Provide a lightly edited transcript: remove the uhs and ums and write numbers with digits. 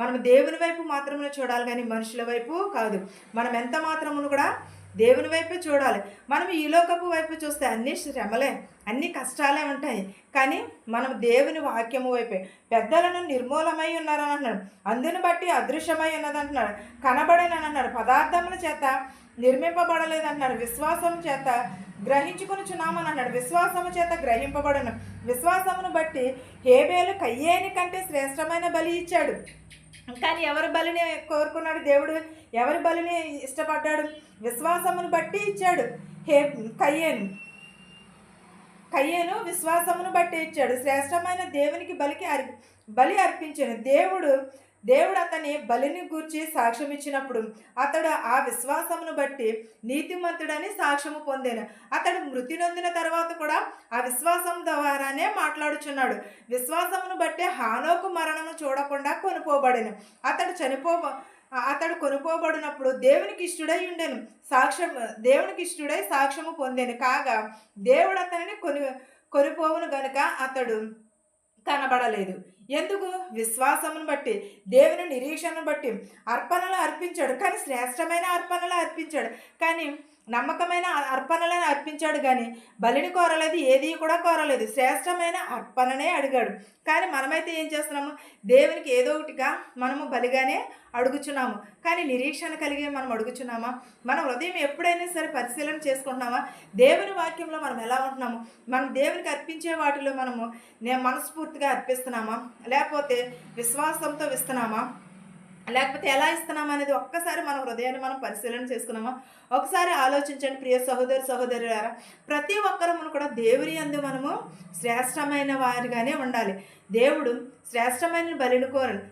మనం దేవుని వైపు మాత్రమే చూడాలి కానీ మనుషుల వైపు కాదు. మనం ఎంత మాత్రమును కూడా దేవుని వైపే చూడాలి. మనం ఈ లోకపు వైపు చూస్తే అన్ని శ్రమలే, అన్ని కష్టాలే ఉంటాయి. కానీ మనం దేవుని వాక్యము వైపే. పెద్దలను నిర్మూలమై ఉన్నారని అంటున్నాడు, అందుని బట్టి అదృశ్యమై ఉన్నది అంటున్నాడు, కనబడేనని అన్నాడు, పదార్థముల చేత నిర్మింపబడలేదు అంటున్నాడు, విశ్వాసం చేత గ్రహించుకొనుచున్నామని అన్నాడు. విశ్వాసము చేత గ్రహింపబడను. విశ్వాసమును బట్టి హేబేలు కయ్యేని కంటే శ్రేష్టమైన బలి ఇచ్చాడు. కానీ ఎవరి బలిని కోరుకున్నాడు దేవుడు? ఎవరి బలిని ఇష్టపడ్డాడు? విశ్వాసమును బట్టి ఇచ్చాడు. కయ్యేను విశ్వాసమును బట్టి ఇచ్చాడు. శ్రేష్టమైన దేవునికి బలి అర్పించాను. దేవుడు అతని బలిని గూర్చి సాక్ష్యం ఇచ్చినప్పుడు అతడు ఆ విశ్వాసమును బట్టి నీతిమంతుడని సాక్ష్యము పొందాను. అతడు మృతి నొందిన తర్వాత కూడా ఆ విశ్వాసం ద్వారానే మాట్లాడుచున్నాడు. విశ్వాసమును బట్టి హానోకు మరణము చూడకుండా కొనుపోబడెను. అతడు కొనుపోబడినప్పుడు దేవునికి ఇష్టుడై సాక్ష్యము పొందాను. కాగా దేవుడు అతనిని కొనిపోవును గనుక అతడు కనబడలేదు. ఎందుకు? విశ్వాసమును బట్టి, దేవుని నిరీక్షణను బట్టి అర్పణలు అర్పించాడు. కానీ శ్రేష్టమైన అర్పణలు అర్పించాడు. కానీ నమ్మకమైన అర్పణలను అర్పించాడు. కానీ బలిని కోరలేదు, ఏది కూడా కోరలేదు. శ్రేష్టమైన అర్పణనే అడిగాడు. కానీ మనమైతే ఏం చేస్తున్నాము? దేవునికి ఏదో ఒకటిగా మనము బలిగానే అడుగుచున్నాము. కానీ నిరీక్షణ కలిగి మనం అడుగుచున్నామా? మన హృదయం ఎప్పుడైనా సరే పరిశీలన చేసుకుంటున్నామా? దేవుని వాక్యంలో మనం ఎలా ఉంటున్నాము? మనం దేవునికి అర్పించే వాటిలో మనము మనస్ఫూర్తిగా అర్పిస్తున్నామా, లేకపోతే విశ్వాసంతో ఇస్తున్నామా, లేకపోతే ఎలా ఇస్తున్నామా అనేది ఒక్కసారి మన హృదయాన్ని మనం పరిశీలన చేసుకున్నామా? ఒకసారి ఆలోచించండి ప్రియ సహోదరులారా. ప్రతి ఒక్కరము కూడా దేవుని యందు మనము శ్రేష్టమైన వారిగానే ఉండాలి. దేవుడు శ్రేష్టమైన బలిని కోరడు.